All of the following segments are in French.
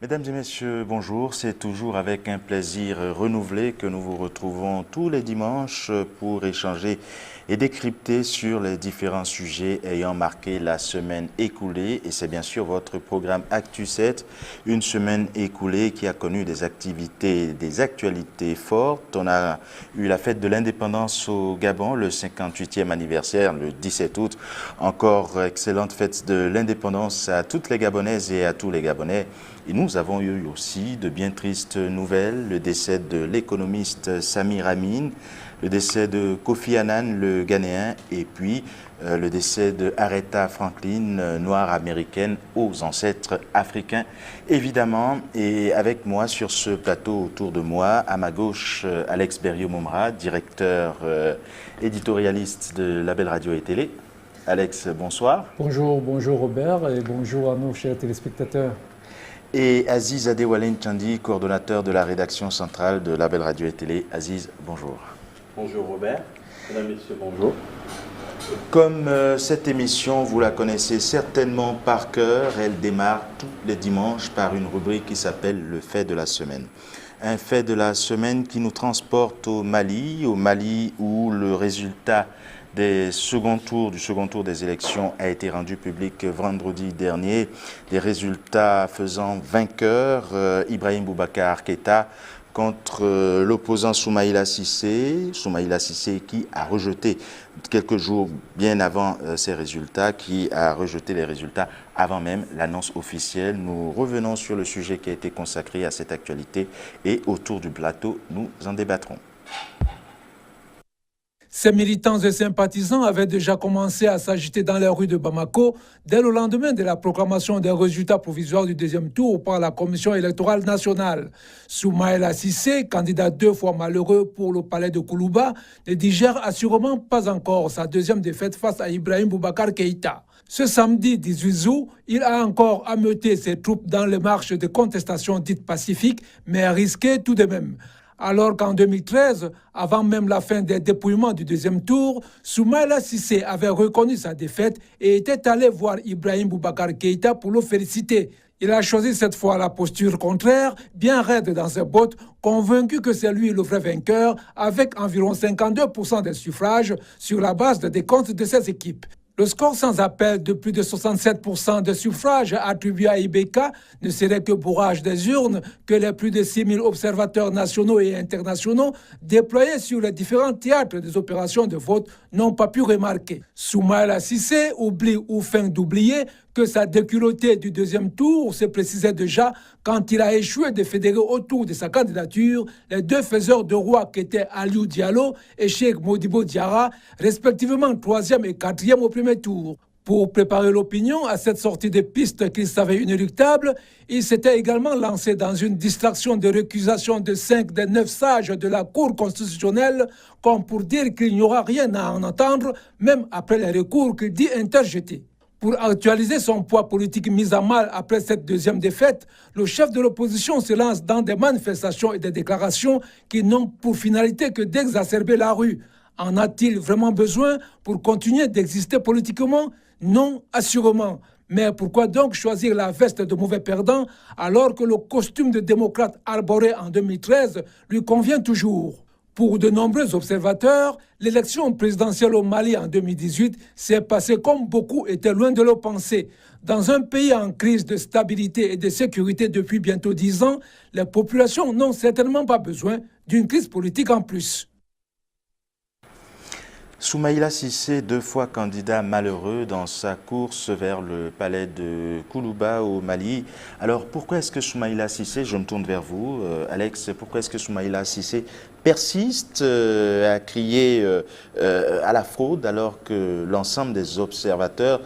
Mesdames et messieurs, bonjour. C'est toujours avec un plaisir renouvelé que nous vous retrouvons tous les dimanches pour échanger et décrypter sur les différents sujets ayant marqué la semaine écoulée. Et c'est bien sûr votre programme Actu 7, une semaine écoulée qui a connu des actualités fortes. On a eu la fête de l'indépendance au Gabon, le 58e anniversaire, le 17 août. Encore excellente fête de l'indépendance à toutes les Gabonaises et à tous les Gabonais. Et nous avons eu aussi de bien tristes nouvelles, le décès de l'économiste Samir Amin, le décès de Kofi Annan, le Ghanéen, et puis le décès de Aretha Franklin, noire américaine aux ancêtres africains, évidemment. Et avec moi sur ce plateau, autour de moi, à ma gauche, Alex Berriot-Momra, directeur éditorialiste de Label Radio et Télé. Alex, bonsoir. Bonjour Robert et bonjour à nos chers téléspectateurs. Et Aziz Adewale Nchandi, coordonnateur de la rédaction centrale de Label Radio et Télé. Aziz, bonjour. Bonjour Robert, mesdames et messieurs, bonjour. Comme cette émission, vous la connaissez certainement par cœur, elle démarre tous les dimanches par une rubrique qui s'appelle le fait de la semaine. Un fait de la semaine qui nous transporte au Mali où le résultat du second tour des élections a été rendu public vendredi dernier. Des résultats faisant vainqueur Ibrahim Boubacar Keïta contre l'opposant Soumaïla Cissé qui a rejeté quelques jours bien avant ces résultats, qui a rejeté les résultats avant même l'annonce officielle. Nous revenons sur le sujet qui a été consacré à cette actualité et autour du plateau, nous en débattrons. Ces militants et sympathisants avaient déjà commencé à s'agiter dans les rues de Bamako dès le lendemain de la proclamation des résultats provisoires du deuxième tour par la Commission électorale nationale. Soumaïla Cissé, candidat 2 fois malheureux pour le palais de Koulouba, ne digère assurément pas encore sa deuxième défaite face à Ibrahim Boubacar Keïta. Ce samedi 18 août, il a encore ameuté ses troupes dans les marches de contestation dites pacifiques, mais risquées tout de même. Alors qu'en 2013, avant même la fin des dépouillements du deuxième tour, Soumaïla Cissé avait reconnu sa défaite et était allé voir Ibrahim Boubacar Keïta pour le féliciter. Il a choisi cette fois la posture contraire, bien raide dans ses bottes, convaincu que c'est lui le vrai vainqueur, avec environ 52% des suffrages sur la base des décomptes de ses équipes. Le score sans appel de plus de 67% de suffrages attribués à Ibeka ne serait que bourrage des urnes que les plus de 6 000 observateurs nationaux et internationaux déployés sur les différents théâtres des opérations de vote n'ont pas pu remarquer. Soumaïla Cissé oublie ou feint d'oublier que sa déculottée du deuxième tour se précisait déjà quand il a échoué de fédérer autour de sa candidature les deux faiseurs de roi qu'étaient Aliou Diallo et Cheikh Modibo Diarra, respectivement 3e et 4e au premier tour. Pour préparer l'opinion à cette sortie de piste qu'il savait inéluctable, il s'était également lancé dans une distraction de récusation de 5 des 9 sages de la Cour constitutionnelle, comme pour dire qu'il n'y aura rien à en entendre, même après les recours qu'il dit interjetés. Pour actualiser son poids politique mis à mal après cette deuxième défaite, le chef de l'opposition se lance dans des manifestations et des déclarations qui n'ont pour finalité que d'exacerber la rue. En a-t-il vraiment besoin pour continuer d'exister politiquement? Non, assurément. Mais pourquoi donc choisir la veste de mauvais perdant alors que le costume de démocrate arboré en 2013 lui convient toujours? Pour de nombreux observateurs, l'élection présidentielle au Mali en 2018 s'est passée comme beaucoup étaient loin de le penser. Dans un pays en crise de stabilité et de sécurité depuis bientôt 10 ans, les populations n'ont certainement pas besoin d'une crise politique en plus. Soumaïla Cissé, 2 fois candidat malheureux dans sa course vers le palais de Koulouba au Mali. Alors pourquoi est-ce que Soumaïla Cissé, je me tourne vers vous, Alex, pourquoi est-ce que Soumaïla Cissé persiste à crier à la fraude alors que l'ensemble des observateurs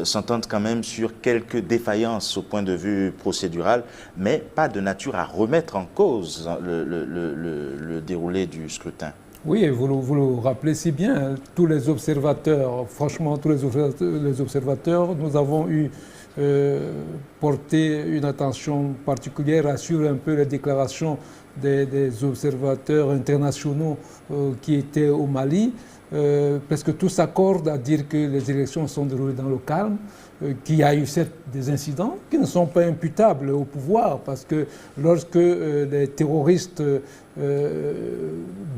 s'entendent quand même sur quelques défaillances au point de vue procédural, mais pas de nature à remettre en cause le déroulé du scrutin? Oui, vous le rappelez si bien, tous les observateurs, franchement tous les observateurs, nous avons eu porter une attention particulière, assurer un peu les déclarations des observateurs internationaux qui étaient au Mali, parce que tous s'accordent à dire que les élections sont déroulées dans le calme, qu'il y a eu certes des incidents qui ne sont pas imputables au pouvoir, parce que lorsque les terroristes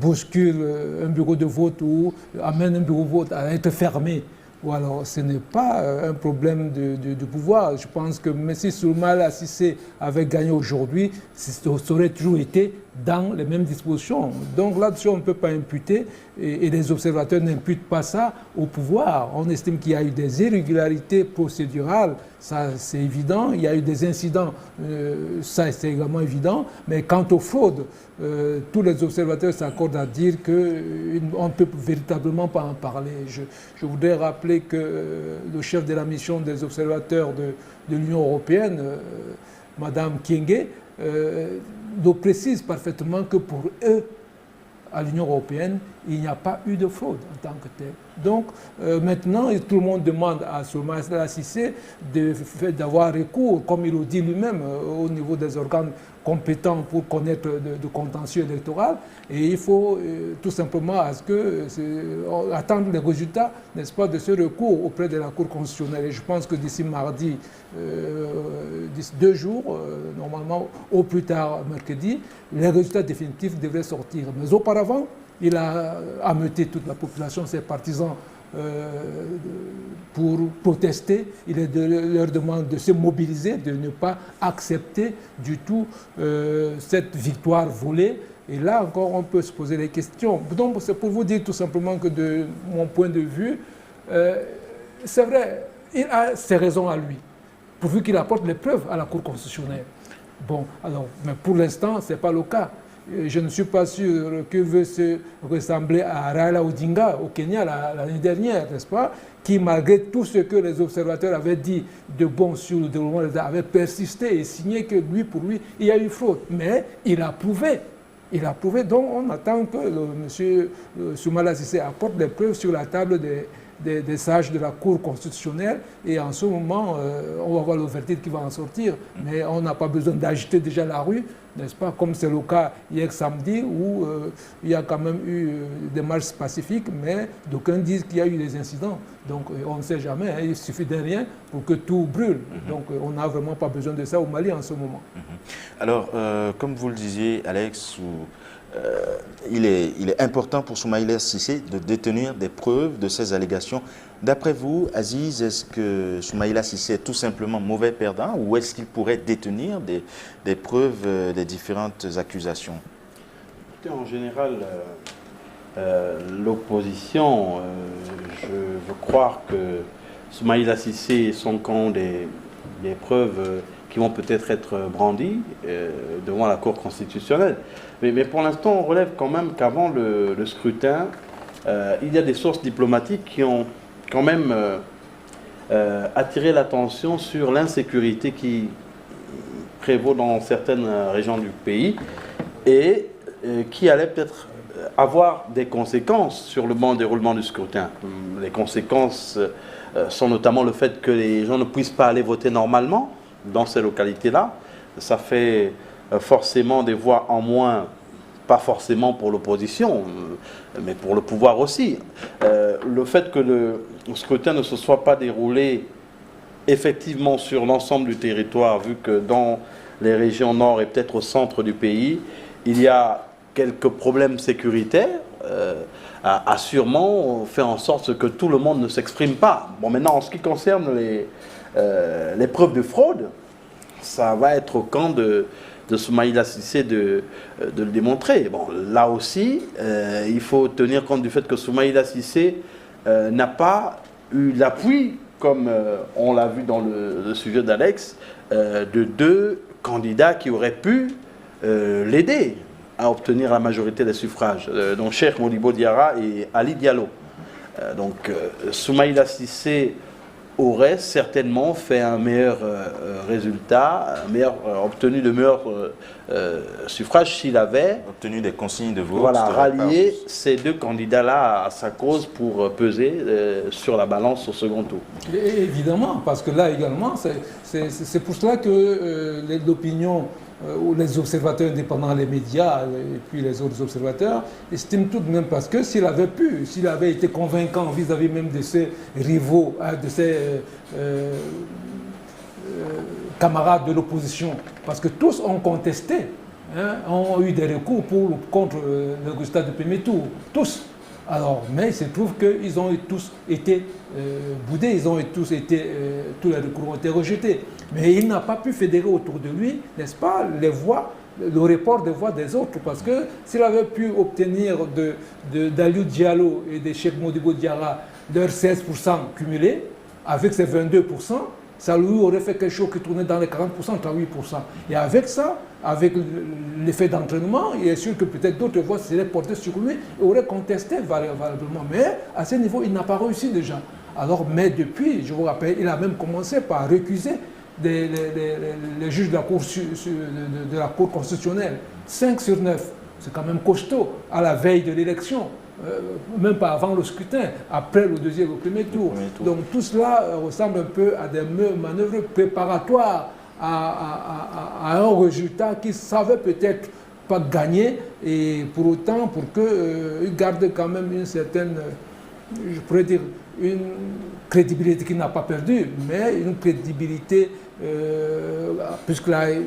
bousculent un bureau de vote ou amènent un bureau de vote à être fermé, ou alors ce n'est pas un problème de pouvoir. Je pense que même si Soumaïla Cissé avait gagné aujourd'hui, ça aurait toujours été dans les mêmes dispositions. Donc là-dessus, on ne peut pas imputer, et les observateurs n'imputent pas ça au pouvoir. On estime qu'il y a eu des irrégularités procédurales, ça c'est évident. Il y a eu des incidents, ça c'est également évident. Mais quant aux fraudes, tous les observateurs s'accordent à dire qu'on ne peut véritablement pas en parler. Je voudrais rappeler que le chef de la mission des observateurs de l'Union européenne, Madame Kyenge, nous précise parfaitement que pour eux, à l'Union européenne, il n'y a pas eu de fraude en tant que tel. Donc maintenant, tout le monde demande à Soumaïla Cissé d'avoir recours, comme il le dit lui-même, au niveau des organes compétents pour connaître de contentieux électoral. Et il faut tout simplement attendre les résultats, n'est-ce pas, de ce recours auprès de la Cour constitutionnelle. Et je pense que d'ici mardi, d'ici 2 jours, normalement, au plus tard mercredi, les résultats définitifs devraient sortir. Mais auparavant, il a ameuté toute la population, ses partisans, pour protester. Il leur demande de se mobiliser, de ne pas accepter du tout cette victoire volée. Et là encore, on peut se poser des questions. Donc, c'est pour vous dire tout simplement que de mon point de vue, c'est vrai, il a ses raisons à lui, pourvu qu'il apporte les preuves à la Cour constitutionnelle. Bon, alors, mais pour l'instant, ce n'est pas le cas. Je ne suis pas sûr que veut se ressembler à Raila Odinga au Kenya l'année dernière, n'est-ce pas, qui, malgré tout ce que les observateurs avaient dit de bon sur le déroulement des avait persisté et signé que pour lui, il y a eu fraude. Mais il a prouvé. Il a prouvé. Donc, on attend que M. Soumaïla Cissé apporte des preuves sur la table des sages de la Cour constitutionnelle, et en ce moment, on va voir le verdict qui va en sortir. Mais on n'a pas besoin d'agiter déjà la rue, n'est-ce pas, comme c'est le cas hier samedi, où il y a quand même eu des marches pacifiques, mais d'aucuns disent qu'il y a eu des incidents. Donc on ne sait jamais, hein, il suffit de rien pour que tout brûle. Donc on n'a vraiment pas besoin de ça au Mali en ce moment. Alors, comme vous le disiez, Alex, il est important pour Soumaïla Cissé de détenir des preuves de ces allégations. D'après vous, Aziz, est-ce que Soumaïla Cissé est tout simplement mauvais perdant, ou est-ce qu'il pourrait détenir des preuves des différentes accusations? En général, l'opposition, je veux croire que Soumaïla Cissé et son camp des preuves qui vont peut-être être brandies devant la Cour constitutionnelle. Mais pour l'instant, on relève quand même qu'avant le scrutin, il y a des sources diplomatiques qui ont quand même attiré l'attention sur l'insécurité qui prévaut dans certaines régions du pays et qui allait peut-être avoir des conséquences sur le bon déroulement du scrutin. Les conséquences sont notamment le fait que les gens ne puissent pas aller voter normalement dans ces localités-là. Ça fait forcément des voix en moins, pas forcément pour l'opposition, mais pour le pouvoir aussi. Le fait que le scrutin ne se soit pas déroulé effectivement sur l'ensemble du territoire, vu que dans les régions nord et peut-être au centre du pays, il y a quelques problèmes sécuritaires, a sûrement fait en sorte que tout le monde ne s'exprime pas. Bon, maintenant, en ce qui concerne les preuves de fraude, ça va être au camp de Soumaïla Cissé de le démontrer. Bon, là aussi, il faut tenir compte du fait que Soumaïla Cissé n'a pas eu l'appui, comme on l'a vu dans le sujet d'Alex, de 2 candidats qui auraient pu l'aider à obtenir la majorité des suffrages, donc Cheikh Modibo Diarra et Ali Diallo. Donc Soumaïla Cissé aurait certainement fait un meilleur résultat, obtenu de meilleurs suffrages s'il avait obtenu des consignes de vote. Voilà, rallier ces deux candidats-là à sa cause pour peser sur la balance au second tour. Et évidemment, parce que là également, c'est pour cela que l'opinion ou les observateurs indépendants, les médias et puis les autres observateurs estiment tout de même, parce que s'il avait pu, s'il avait été convaincant vis-à-vis même de ses rivaux, de ses camarades de l'opposition, parce que tous ont contesté, ont eu des recours contre le résultat du premier tour, tous. Alors, mais il se trouve qu'ils ont tous été boudés, tous les recours ont été rejetés. Mais il n'a pas pu fédérer autour de lui, n'est-ce pas, les voix, le report des voix des autres. Parce que s'il avait pu obtenir d'Aliou Diallo et de Cheikh Modibo Diarra leurs 16% cumulés, avec ces 22%, ça lui aurait fait quelque chose qui tournait dans les 40%, 38%. Et avec ça, avec l'effet d'entraînement, il est sûr que peut-être d'autres voix seraient portées sur lui et auraient contesté valablement. Mais à ce niveau, il n'a pas réussi déjà. Alors, mais depuis, je vous rappelle, il a même commencé par récuser les juges de la Cour constitutionnelle. 5 sur 9, c'est quand même costaud à la veille de l'élection. Même pas avant le scrutin, après le deuxième ou premier tour. Donc tout cela ressemble un peu à des manœuvres préparatoires à un résultat qu'ils savaient peut-être pas gagner, et pour autant pour qu'ils gardent quand même une certaine, je pourrais dire, une crédibilité qu'il n'a pas perdue, mais une crédibilité, puisqu'il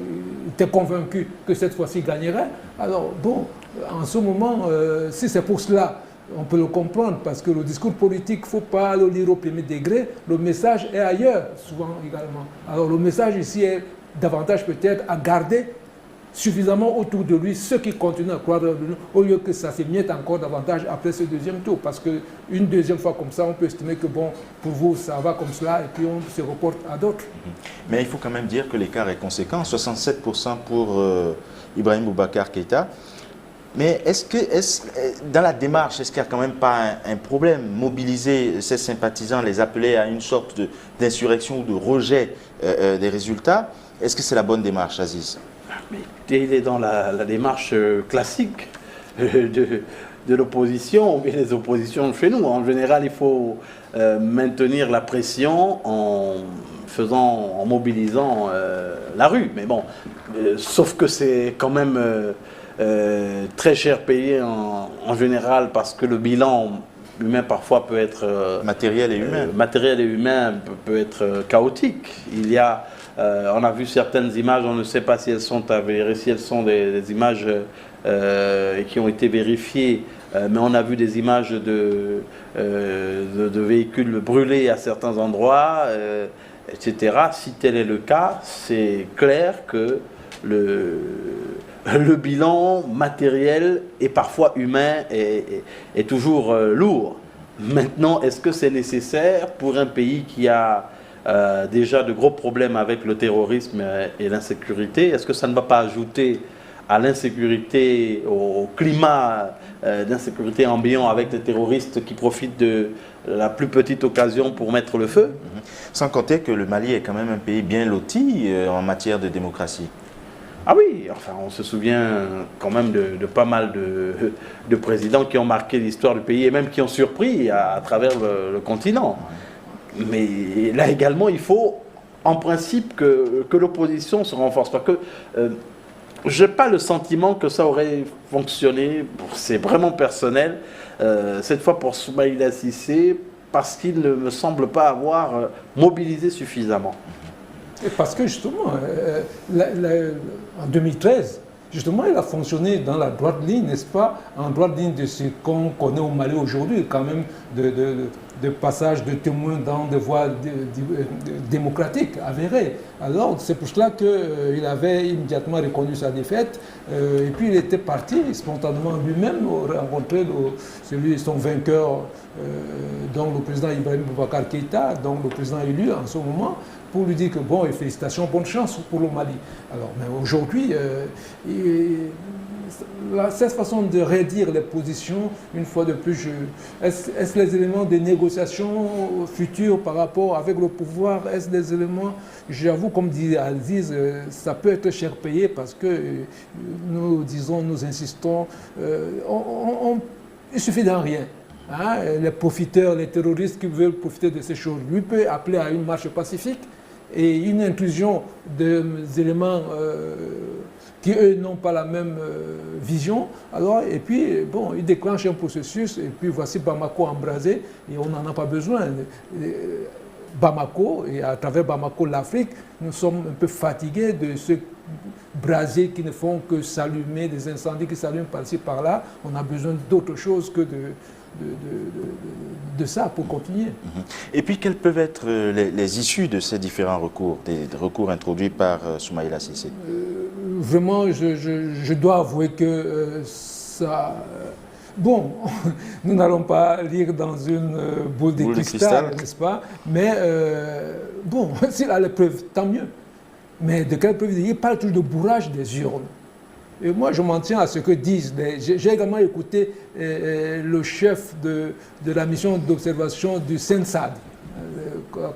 était convaincu que cette fois-ci il gagnerait. Alors bon, en ce moment, si c'est pour cela, on peut le comprendre, parce que le discours politique, il ne faut pas le lire au premier degré, le message est ailleurs, souvent également. Alors le message ici est davantage peut-être à garder suffisamment autour de lui ceux qui continuent à croire en lui, au lieu que ça s'émiette encore davantage après ce deuxième tour. Parce qu'une deuxième fois comme ça, on peut estimer que bon, pour vous, ça va comme cela, et puis on se reporte à d'autres. Mais il faut quand même dire que l'écart est conséquent, 67% pour Ibrahim Boubacar Keïta. Mais dans la démarche, est-ce qu'il n'y a quand même pas un problème? Mobiliser ces sympathisants, les appeler à une sorte d'insurrection ou de rejet des résultats, est-ce que c'est la bonne démarche, Aziz? Mais il est dans la démarche classique de l'opposition, et les oppositions chez nous. En général, il faut maintenir la pression en mobilisant la rue. Mais bon, sauf que c'est quand même très cher payé en général, parce que le bilan humain parfois peut être matériel et humain. Matériel et humain peut être chaotique. Il y a on a vu certaines images, on ne sait pas si elles sont avérées, si elles sont des images qui ont été vérifiées, mais on a vu des images de véhicules brûlés à certains endroits, etc. Si tel est le cas, c'est clair que le bilan matériel et parfois humain est toujours lourd. Maintenant, est-ce que c'est nécessaire pour un pays qui a déjà de gros problèmes avec le terrorisme et l'insécurité? Est-ce que ça ne va pas ajouter à l'insécurité, au climat d'insécurité ambiant avec des terroristes qui profitent de la plus petite occasion pour mettre le feu? Sans compter que le Mali est quand même un pays bien loti en matière de démocratie. Ah oui, enfin on se souvient quand même de pas mal de présidents qui ont marqué l'histoire du pays et même qui ont surpris à travers le continent. Mais là également, il faut en principe que l'opposition se renforce. Parce que je n'ai pas le sentiment que ça aurait fonctionné, c'est vraiment personnel, cette fois pour Soumaïla Cissé, parce qu'il ne me semble pas avoir mobilisé suffisamment. Et parce que justement, en 2013, justement, il a fonctionné dans la droite ligne, n'est-ce pas, en droite ligne de ce qu'on connaît au Mali aujourd'hui, quand même, de passage de témoins dans des voies démocratiques, avérées. Alors, c'est pour cela qu'il avait immédiatement reconnu sa défaite, et puis il était parti spontanément lui-même rencontrer son vainqueur, donc le président Ibrahim Boubacar Keïta, donc le président élu en ce moment, pour lui dire que bon, et félicitations, bonne chance pour le Mali. Alors, mais aujourd'hui, cette façon de rédire les positions, une fois de plus, est-ce les éléments de négociation futures par rapport avec le pouvoir? Est-ce des éléments, j'avoue, comme dit Aziz, ça peut être cher payé parce que nous disons, nous insistons, il suffit d'un rien. Hein, les profiteurs, les terroristes qui veulent profiter de ces choses, lui peut appeler à une marche pacifique et une inclusion des éléments qui, eux, n'ont pas la même vision. Alors, et puis, bon, il déclenche un processus et puis voici Bamako embrasé et on n'en a pas besoin. Bamako, et à travers Bamako, l'Afrique, nous sommes un peu fatigués de ce brasier qui ne font que s'allumer, des incendies qui s'allument par-ci, par-là. On a besoin d'autre chose que de ça pour continuer. Et puis, quelles peuvent être les issues de ces différents recours, des recours introduits par Soumaïla Cissé? Vraiment, je dois avouer que ça... Bon, nous n'allons pas lire dans une boule de cristal, n'est-ce pas? Mais bon, s'il a les preuves, tant mieux. Mais de quelles preuves? Il parle toujours de bourrage des urnes. Et moi, je m'en tiens à ce que disent. J'ai également écouté le chef de la mission d'observation du CENSAD, la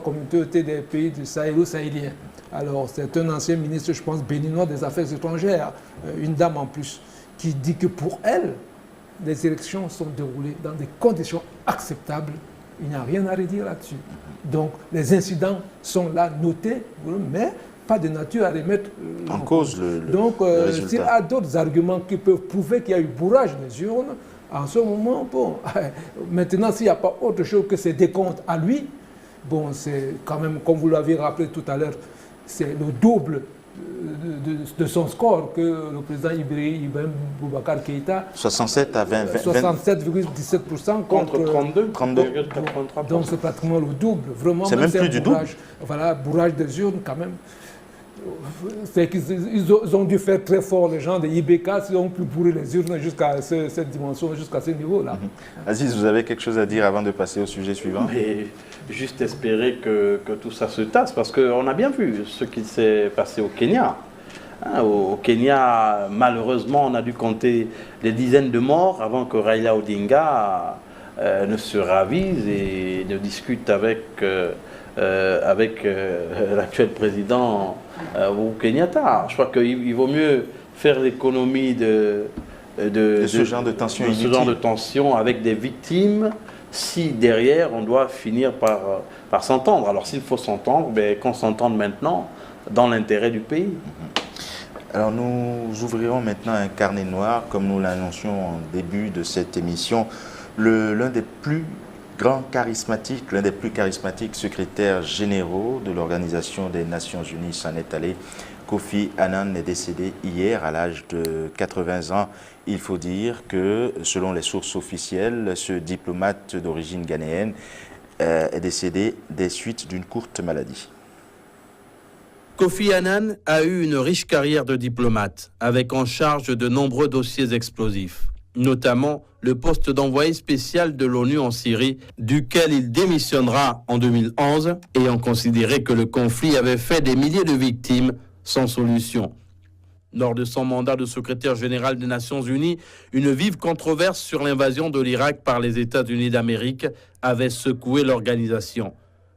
communauté des pays du Sahélo-Sahélien. Alors, c'est un ancien ministre, je pense, béninois des Affaires étrangères, une dame en plus, qui dit que pour elle, les élections sont déroulées dans des conditions acceptables. Il n'y a rien à redire là-dessus. Donc, les incidents sont là notés, mais pas de nature à remettre en cause le Donc, résultat. s'il y a d'autres arguments qui peuvent prouver qu'il y a eu bourrage des urnes, en ce moment, bon, maintenant, s'il n'y a pas autre chose que ces décomptes à lui, bon, c'est quand même, comme vous l'avez rappelé tout à l'heure, c'est le double de son score que le président Ibrahim Boubacar Keïta. 67 à 67,17% contre 32,83%. Donc c'est pratiquement le double. Vraiment, c'est même plus du double. Voilà, bourrage des urnes quand même. C'est qu'ils ont dû faire très fort, les gens de IBK, s'ils ont pu bourrer les urnes jusqu'à cette dimension, jusqu'à ce niveau-là. Aziz, vous avez quelque chose à dire avant de passer au sujet suivant? Mais juste espérer que tout ça se tasse, parce qu'on a bien vu ce qui s'est passé au Kenya. Au Kenya, malheureusement, on a dû compter des dizaines de morts avant que Raila Odinga ne se ravise et ne discute avec l'actuel président Uhuru Kenyatta. Je crois qu'il vaut mieux faire l'économie de ce genre de tension inutile. Ce genre de tension avec des victimes, si derrière on doit finir par s'entendre. Alors s'il faut s'entendre, qu'on s'entende maintenant dans l'intérêt du pays. Alors nous ouvrirons maintenant un carnet noir, comme nous l'annoncions en début de cette émission. L'un des plus charismatiques secrétaires généraux de l'Organisation des Nations Unies s'en est allé. Kofi Annan est décédé hier à l'âge de 80 ans. Il faut dire que, selon les sources officielles, ce diplomate d'origine ghanéenne est décédé des suites d'une courte maladie. Kofi Annan a eu une riche carrière de diplomate, avec en charge de nombreux dossiers explosifs, notamment le poste d'envoyé spécial de l'ONU en Syrie, duquel il démissionnera en 2011, ayant considéré que le conflit avait fait des milliers de victimes sans solution. Lors de son mandat de secrétaire général des Nations Unies, une vive controverse sur l'invasion de l'Irak par les États-Unis d'Amérique avait secoué l'organisation.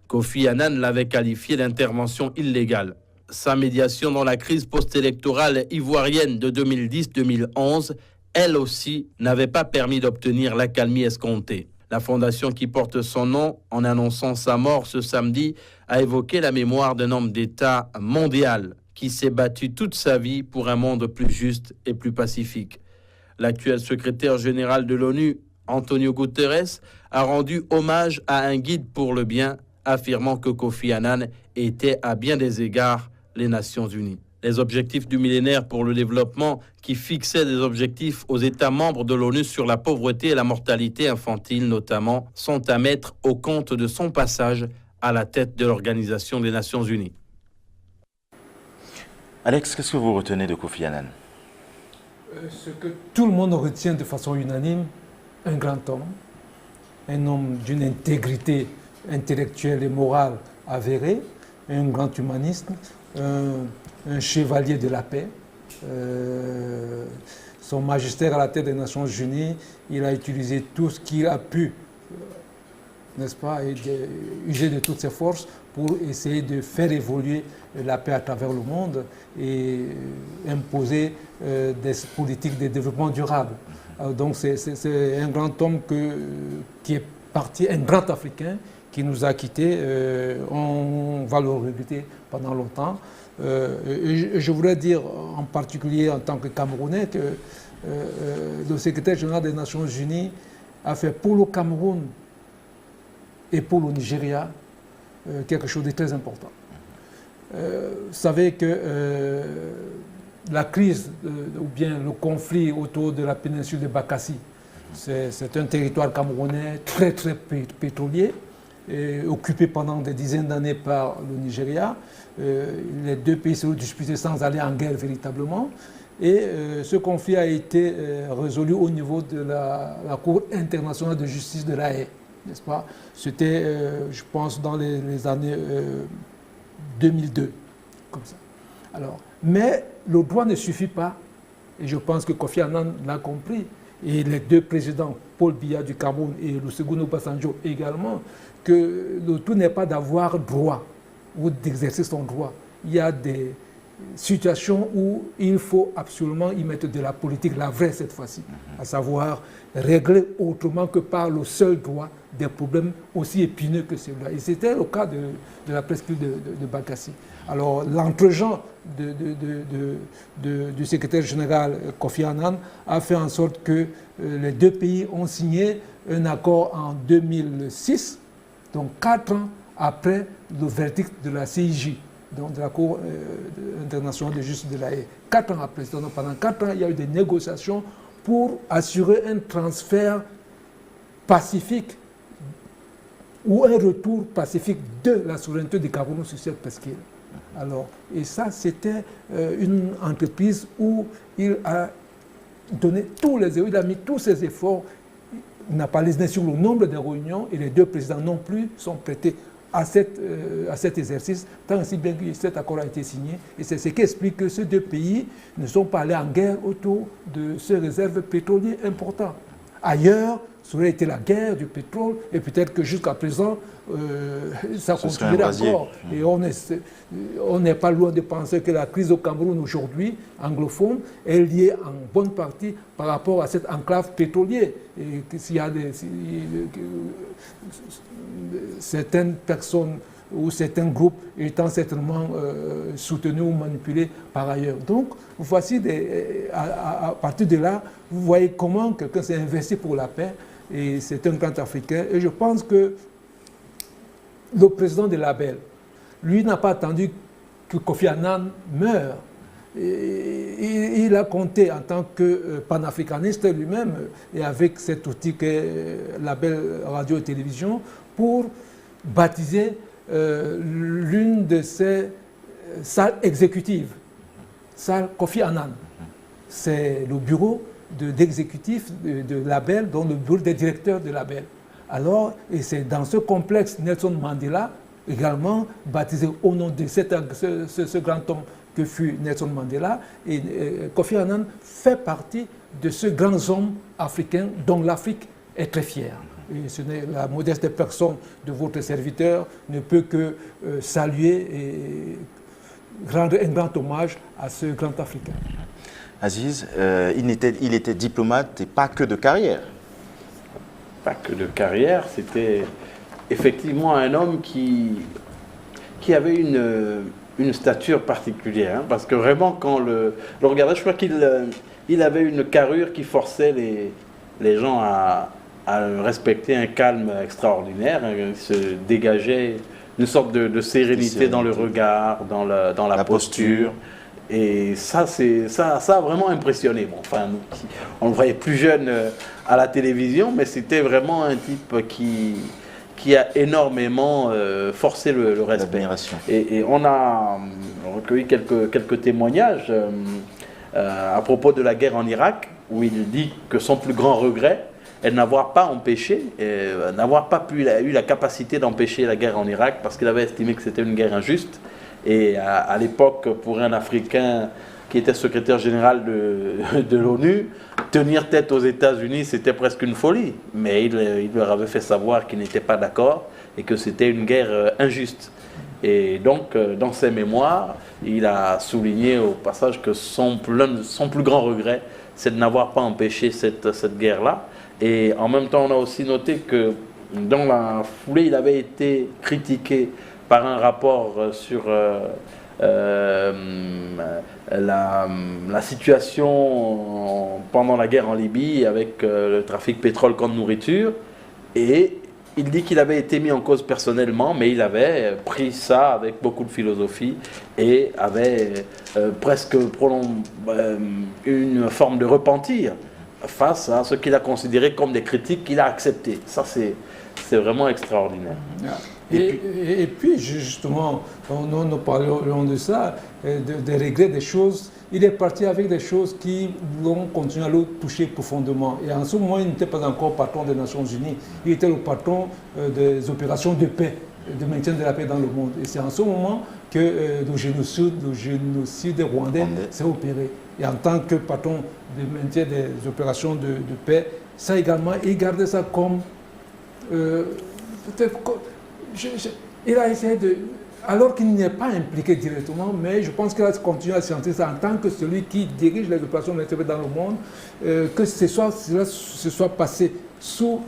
Kofi Annan l'avait qualifié d'intervention illégale. Sa médiation dans la crise post-électorale ivoirienne de 2010-2011, elle aussi, n'avait pas permis d'obtenir l'accalmie escomptée. La fondation qui porte son nom, en annonçant sa mort ce samedi, a évoqué la mémoire d'un homme d'État mondial qui s'est battu toute sa vie pour un monde plus juste et plus pacifique. L'actuel secrétaire général de l'ONU, Antonio Guterres, a rendu hommage à un guide pour le bien, affirmant que Kofi Annan était à bien des égards les Nations Unies. Les objectifs du millénaire pour le développement, qui fixaient des objectifs aux États membres de l'ONU sur la pauvreté et la mortalité infantile notamment, sont à mettre au compte de son passage à la tête de l'Organisation des Nations Unies. Alex, qu'est-ce que vous retenez de Kofi Annan? Ce que tout le monde retient de façon unanime, un grand homme, un homme d'une intégrité intellectuelle et morale avérée, un grand humaniste, un chevalier de la paix, son magistère à la tête des Nations Unies, il a utilisé tout ce qu'il a pu, n'est-ce pas, et user de toutes ses forces pour essayer de faire évoluer la paix à travers le monde et imposer des politiques de développement durable. Donc c'est un grand homme qui est parti, un grand Africain qui nous a quittés. On va le regretter pendant longtemps. Je voudrais dire en particulier en tant que Camerounais que le secrétaire général des Nations Unies a fait pour le Cameroun et pour le Nigeria quelque chose de très important. Vous savez que la crise ou bien le conflit autour de la péninsule de Bakassi, c'est un territoire camerounais très pétrolier, occupé pendant des dizaines d'années par le Nigeria. Les deux pays se sont disputés sans aller en guerre véritablement. Et ce conflit a été résolu au niveau de la Cour internationale de justice de La Haye, n'est-ce pas? C'était, je pense, dans les années 2002, comme ça. Alors, mais le droit ne suffit pas, et je pense que Kofi Annan l'a compris, et les deux présidents, Paul Biya du Cameroun et Olusegun Obasanjo également, que le tout n'est pas d'avoir droit ou d'exercer son droit. Il y a des situation où il faut absolument y mettre de la politique, la vraie cette fois-ci, à savoir régler autrement que par le seul droit des problèmes aussi épineux que celui-là. Et c'était le cas de la presqu'île de Bakassi. Alors l'entre-gens du secrétaire général Kofi Annan a fait en sorte que les deux pays ont signé un accord en 2006, donc 4 ans après le verdict de la CIJ. Donc de la Cour internationale de justice de La Haye. 4 ans après, donc pendant 4 ans, il y a eu des négociations pour assurer un transfert pacifique ou un retour pacifique de la souveraineté du Cameroun sur cette presqu'île. Alors, et ça, c'était une entreprise où il a donné tous les efforts, il a mis tous ses efforts. Il n'a pas lésiné sur le nombre de réunions et les deux présidents non plus sont prêtés à cet exercice, tant aussi bien que cet accord a été signé. Et c'est ce qui explique que ces deux pays ne sont pas allés en guerre autour de ces réserves pétrolières importantes. Ailleurs, ça aurait été la guerre du pétrole, et peut-être que jusqu'à présent, ça continuerait encore. Et on n'est pas loin de penser que la crise au Cameroun aujourd'hui, anglophone, est liée en bonne partie par rapport à cette enclave pétrolière. Et que s'il y a certaines personnes ou certains groupes étant certainement soutenus ou manipulés par ailleurs. Donc, voici, à partir de là, vous voyez comment quelqu'un s'est investi pour la paix, et c'est un grand Africain. Et je pense que le président de l'Abel, lui, n'a pas attendu que Kofi Annan meure. Il a compté en tant que panafricaniste lui-même, et avec cet outil qu'est l'Abel Radio et Télévision, pour baptiser l'une de ces salles exécutives, salle Kofi Annan. C'est le bureau d'exécutif de l'Abel, dont le bureau des directeurs de l'Abel. Alors, et c'est dans ce complexe Nelson Mandela, également baptisé au nom de ce grand homme que fut Nelson Mandela, et Kofi Annan fait partie de ce grand homme africain dont l'Afrique est très fière. Et ce n'est la modeste personne de votre serviteur ne peut que saluer et rendre un grand hommage à ce grand Africain. Aziz, il était diplomate et pas que de carrière. Pas que de carrière, c'était effectivement un homme qui avait une stature particulière. Hein, parce que vraiment, quand le regardait, je crois qu'il avait une carrure qui forçait les gens à respecter un calme extraordinaire. Il se dégageait une sorte de sérénité dans le regard, dans la posture. Et ça a vraiment impressionné. Bon, enfin, on le voyait plus jeune à la télévision, mais c'était vraiment un type qui a énormément forcé le respect. Et on a recueilli quelques témoignages à propos de la guerre en Irak, où il dit que son plus grand regret est de n'avoir pas empêché, n'avoir pas eu la capacité d'empêcher la guerre en Irak, parce qu'il avait estimé que c'était une guerre injuste. Et à l'époque, pour un Africain qui était secrétaire général de l'ONU, tenir tête aux États-Unis, c'était presque une folie. Mais il leur avait fait savoir qu'il n'était pas d'accord et que c'était une guerre injuste. Et donc, dans ses mémoires, il a souligné au passage que son plus grand regret, c'est de n'avoir pas empêché cette guerre-là. Et en même temps, on a aussi noté que dans la foulée, il avait été critiqué par un rapport sur la situation pendant la guerre en Libye avec le trafic pétrole contre nourriture. Et il dit qu'il avait été mis en cause personnellement, mais il avait pris ça avec beaucoup de philosophie et avait presque une forme de repentir face à ce qu'il a considéré comme des critiques qu'il a acceptées. Ça, c'est vraiment extraordinaire. Et puis, justement, nous parlons de ça, des regrets, des choses. Il est parti avec des choses qui vont continuer à le toucher profondément. Et en ce moment, il n'était pas encore patron des Nations Unies. Il était le patron des opérations de paix, de maintien de la paix dans le monde. Et c'est en ce moment que le génocide rwandais s'est opéré. Et en tant que patron de maintien des opérations de paix, ça également, il gardait ça comme... peut-être... il a essayé de... Alors qu'il n'est pas impliqué directement, mais je pense qu'il a continué à sentir ça en tant que celui qui dirige les opérations militaires dans le monde, que cela se soit passé sous...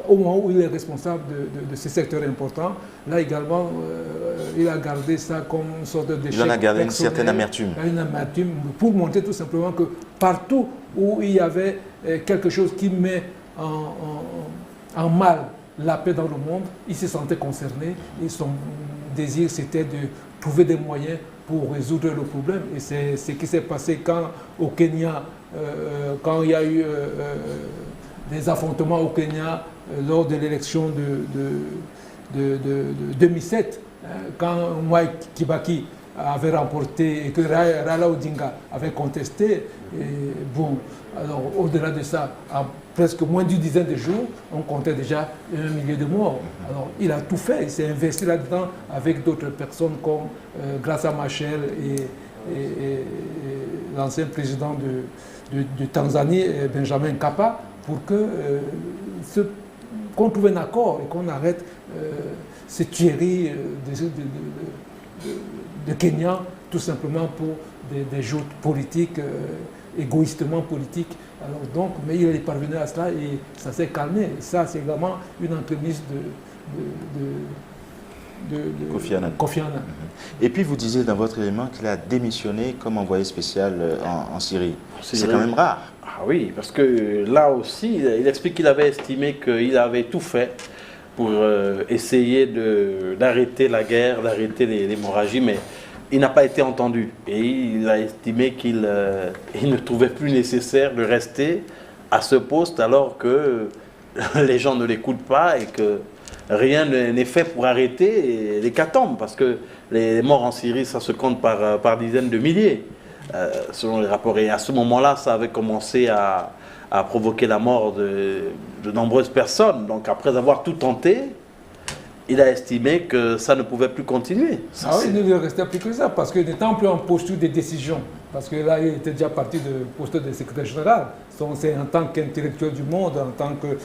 au moment où il est responsable de ces secteurs importants. Là également, il a gardé ça comme une sorte de déchet. Il en a gardé une certaine amertume. Une amertume pour montrer tout simplement que partout où il y avait quelque chose qui met en mal la paix dans le monde, il se sentait concerné et son désir c'était de trouver des moyens pour résoudre le problème. Et c'est ce qui s'est passé quand au Kenya, quand il y a eu des affrontements au Kenya lors de l'élection de 2007, quand Mwai Kibaki avait remporté et que Raila Odinga avait contesté. Et bon, alors au-delà de ça, en presque moins d'une dizaine de jours, on comptait déjà 1 million de morts. Alors il a tout fait, il s'est investi là-dedans avec d'autres personnes comme Graça Machel et l'ancien président de Tanzanie, Benjamin Mkapa, pour qu'on trouve un accord et qu'on arrête ces tueries de Kenya, tout simplement pour des joutes politiques, égoïstement politiques. Alors donc, mais il est parvenu à cela et ça s'est calmé. Et ça, c'est vraiment une entremise de Kofi Annan. Et puis vous disiez dans votre élément qu'il a démissionné comme envoyé spécial en Syrie. C'est quand même rare. Ah oui, parce que là aussi, il explique qu'il avait estimé qu'il avait tout fait pour essayer d'arrêter la guerre, d'arrêter l'hémorragie, mais il n'a pas été entendu. Et il a estimé qu'il ne trouvait plus nécessaire de rester à ce poste alors que les gens ne l'écoutent pas et que rien n'est fait pour arrêter l'hécatombe, parce que les morts en Syrie, ça se compte par dizaines de milliers, selon les rapports. Et à ce moment-là, ça avait commencé à provoquer la mort de nombreuses personnes. Donc après avoir tout tenté, il a estimé que ça ne pouvait plus continuer. Il ne lui restait plus que ça, parce qu'il n'était plus en posture de décision. Parce que là, il était déjà parti de poste de secrétaire général. C'est en tant qu'intellectuel du monde, en tant que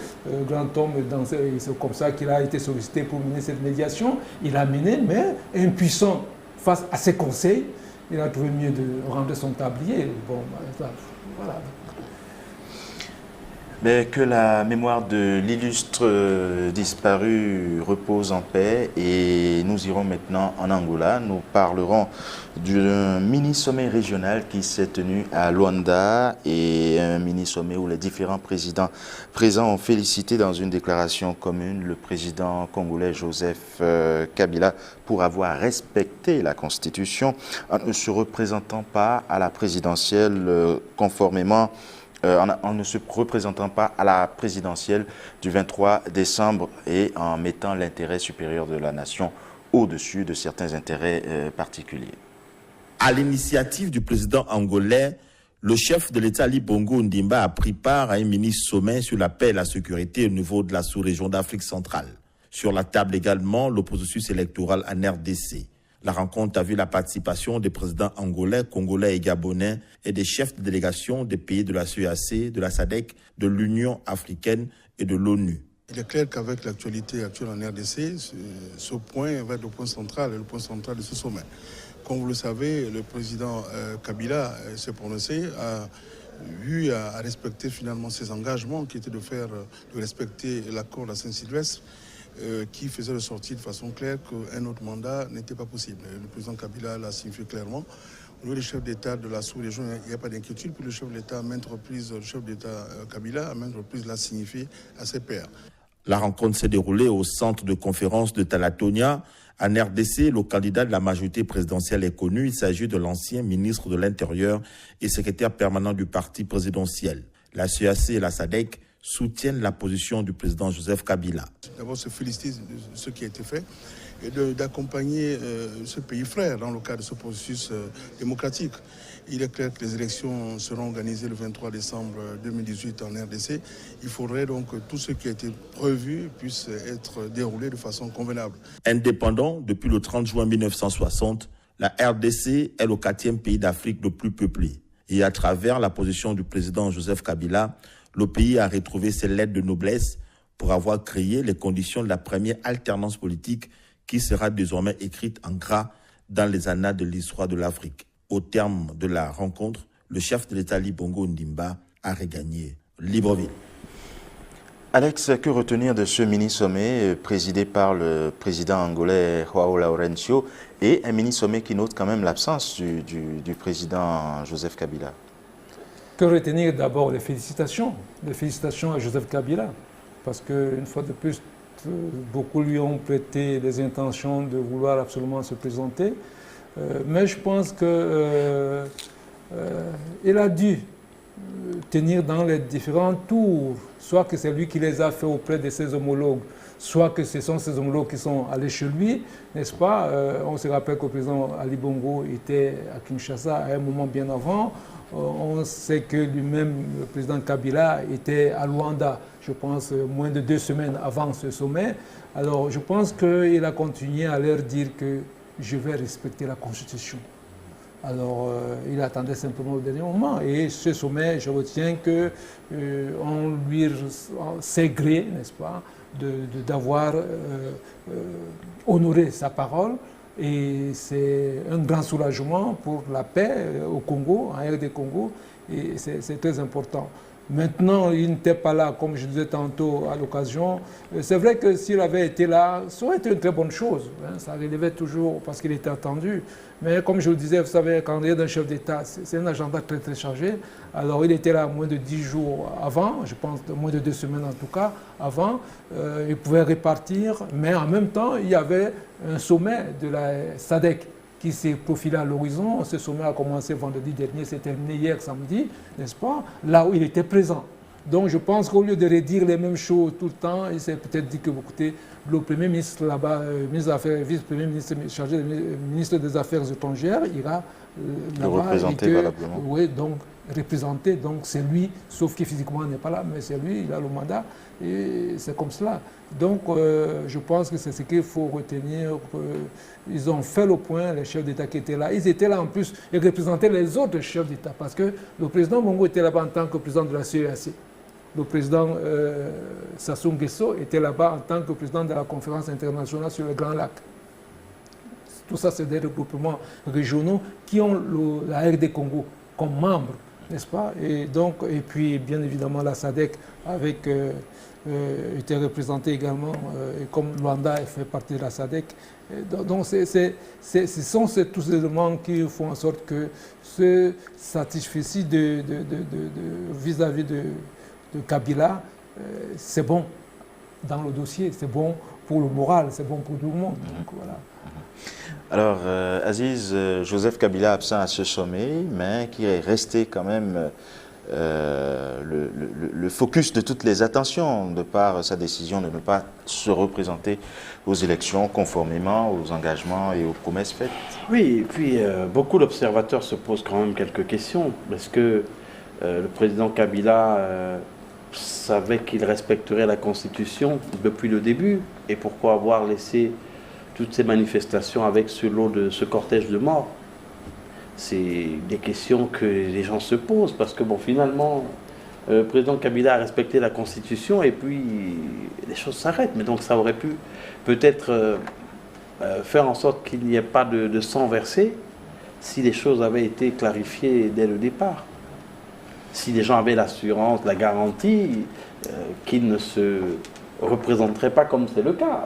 grand homme, c'est comme ça qu'il a été sollicité pour mener cette médiation. Il a mené, mais impuissant face à ses conseils, il a trouvé mieux de rendre son tablier. Bon, voilà. Mais que la mémoire de l'illustre disparu repose en paix. Et nous irons maintenant en Angola. Nous parlerons d'un mini-sommet régional qui s'est tenu à Luanda, et un mini-sommet où les différents présidents présents ont félicité dans une déclaration commune le président congolais Joseph Kabila pour avoir respecté la Constitution en ne se représentant pas à la présidentielle conformément en ne se représentant pas à la présidentielle du 23 décembre et en mettant l'intérêt supérieur de la nation au-dessus de certains intérêts particuliers. À l'initiative du président angolais, le chef de l'État Ali Bongo Ondimba a pris part à un mini-sommet sur la paix et la sécurité au niveau de la sous-région d'Afrique centrale. Sur la table également, le processus électoral en RDC. La rencontre a vu la participation des présidents angolais, congolais et gabonais et des chefs de délégation des pays de la CEEAC, de la SADC, de l'Union africaine et de l'ONU. Il est clair qu'avec l'actualité actuelle en RDC, ce point va être le point central de ce sommet. Comme vous le savez, le président Kabila s'est prononcé, a eu à respecter finalement ses engagements qui étaient de respecter l'accord de la Saint-Sylvestre, qui faisait ressortir de façon claire qu'un autre mandat n'était pas possible. Le président Kabila l'a signifié clairement. Au niveau des chefs d'État de la sous-région, il n'y a pas d'inquiétude. Puis le chef d'État, le chef d'État Kabila, à maintes reprises, l'a signifié à ses pairs. La rencontre s'est déroulée au centre de conférence de Talatonia. En RDC, le candidat de la majorité présidentielle est connu. Il s'agit de l'ancien ministre de l'Intérieur et secrétaire permanent du parti présidentiel. La CEEAC et la SADC soutiennent la position du président Joseph Kabila. D'abord, se féliciter de ce qui a été fait et d'accompagner ce pays frère dans le cadre de ce processus démocratique. Il est clair que les élections seront organisées le 23 décembre 2018 en RDC. Il faudrait donc que tout ce qui a été prévu puisse être déroulé de façon convenable. Indépendant depuis le 30 juin 1960, la RDC est le 4e pays d'Afrique le plus peuplé. Et à travers la position du président Joseph Kabila, le pays a retrouvé ses lettres de noblesse pour avoir créé les conditions de la première alternance politique qui sera désormais écrite en gras dans les annales de l'histoire de l'Afrique. Au terme de la rencontre, le chef de l'État Ali Bongo Ondimba a regagné Libreville. Alex, que retenir de ce mini-sommet présidé par le président angolais João Lourenço et un mini-sommet qui note quand même l'absence du président Joseph Kabila? Que retenir d'abord les félicitations à Joseph Kabila, parce qu'une fois de plus, beaucoup lui ont prêté les intentions de vouloir absolument se présenter. Mais je pense qu'il a dû tenir dans les différents tours, soit que c'est lui qui les a fait auprès de ses homologues, soit que ce sont ses homologues qui sont allés chez lui, n'est-ce pas? On se rappelle que le président Ali Bongo était à Kinshasa à un moment bien avant. On sait que lui-même, le président Kabila, était à Luanda, je pense, moins de 2 semaines avant ce sommet. Alors, je pense qu'il a continué à leur dire que je vais respecter la Constitution. Alors, il attendait simplement au dernier moment. Et ce sommet, je retiens qu'on lui s'est gré, n'est-ce pas, d'avoir honoré sa parole. Et c'est un grand soulagement pour la paix au Congo, en RD Congo, et c'est très important. Maintenant, il n'était pas là, comme je disais tantôt à l'occasion. C'est vrai que s'il avait été là, ça aurait été une très bonne chose. Hein, ça relevait toujours parce qu'il était attendu. Mais comme je le disais, vous savez, quand il y a un chef d'État, c'est un agenda très très chargé. Alors il était là moins de 10 jours avant, je pense moins de 2 semaines en tout cas, avant. Il pouvait répartir, mais en même temps, il y avait un sommet de la SADC qui s'est profilé à l'horizon. Ce sommet a commencé vendredi dernier, s'est terminé hier samedi, n'est-ce pas? Là où il était présent. Donc je pense qu'au lieu de redire les mêmes choses tout le temps, il s'est peut-être dit que, écoutez, le Premier ministre là-bas, vice-premier ministre chargé ministre des Affaires étrangères, ira là-bas. Représenter valablement. Oui, donc représenter, donc c'est lui, sauf que physiquement il n'est pas là, mais c'est lui, il a le mandat, et c'est comme cela. Donc je pense que c'est ce qu'il faut retenir. Ils ont fait le point, les chefs d'État qui étaient là. Ils étaient là en plus, ils représentaient les autres chefs d'État, parce que le président Bongo était là-bas en tant que président de la CEEAC. Le président Sassou Nguesso était là-bas en tant que président de la conférence internationale sur le Grand Lac. Tout ça, c'est des regroupements régionaux qui ont la RD Congo comme membre, n'est-ce pas? Et puis, bien évidemment, la SADC était représentée également, et comme Luanda fait partie de la SADC. Donc, ce sont tous ces éléments qui font en sorte que ce satisfait vis-à-vis de Kabila, c'est bon dans le dossier, c'est bon pour le moral, c'est bon pour tout le monde. Donc, voilà. Alors, Aziz, Joseph Kabila absent à ce sommet, mais qui est resté quand même le focus de toutes les attentions de par sa décision de ne pas se représenter aux élections conformément aux engagements et aux promesses faites. Oui, et puis beaucoup d'observateurs se posent quand même quelques questions. Est-ce que le président Kabila savait qu'il respecterait la Constitution depuis le début? Et pourquoi avoir laissé toutes ces manifestations avec ce lot de ce cortège de morts? C'est des questions que les gens se posent parce que bon, finalement, le président Kabila a respecté la Constitution et puis les choses s'arrêtent. Mais donc ça aurait pu peut-être faire en sorte qu'il n'y ait pas de sang versé si les choses avaient été clarifiées dès le départ. Si les gens avaient l'assurance, la garantie qu'ils ne se représenteraient pas comme c'est le cas.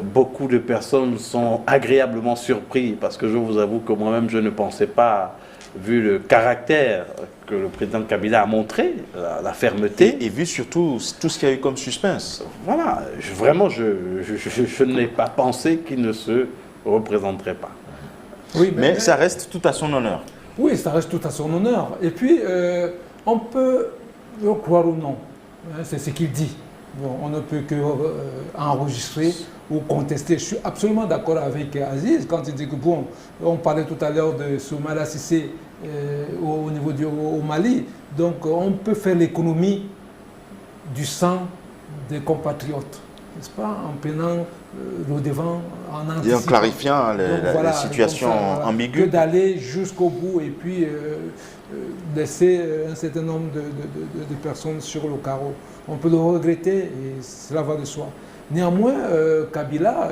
Beaucoup de personnes sont agréablement surpris parce que je vous avoue que moi-même je ne pensais pas, vu le caractère que le président Kabila a montré, la fermeté. Et vu surtout tout ce qu'il y a eu comme suspense. Voilà, je n'ai pas pensé qu'il ne se représenterait pas. Oui, mais ça reste tout à son honneur. Oui, ça reste tout à son honneur. Et puis, on peut le croire ou non. C'est ce qu'il dit. Bon, on ne peut que enregistrer ou contester. Je suis absolument d'accord avec Aziz quand il dit que, bon, on parlait tout à l'heure de Soumaïla Cissé au niveau au Mali. Donc, on peut faire l'économie du sang des compatriotes, n'est-ce pas, en prenant le devant, en anticipant. Et en clarifiant la situation ambiguë. Que d'aller jusqu'au bout et puis laisser un certain nombre de personnes sur le carreau. On peut le regretter et cela va de soi. Néanmoins, Kabila,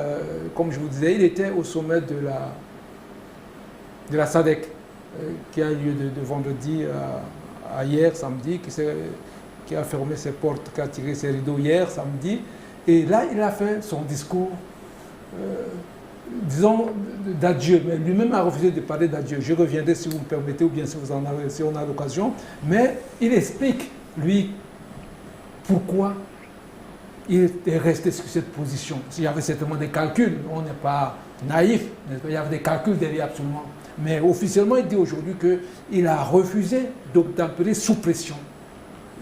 comme je vous disais, il était au sommet de la SADC qui a eu lieu de vendredi à hier, samedi, qui a fermé ses portes, qui a tiré ses rideaux hier, samedi. Et là, il a fait son discours, disons, d'adieu. Mais lui-même a refusé de parler d'adieu. Je reviendrai si vous me permettez ou bien si on a l'occasion. Mais il explique, lui, pourquoi il est resté sur cette position. Il y avait certainement des calculs, on n'est pas naïf, il y avait des calculs derrière absolument. Mais officiellement, il dit aujourd'hui qu'il a refusé d'obtempérer sous pression.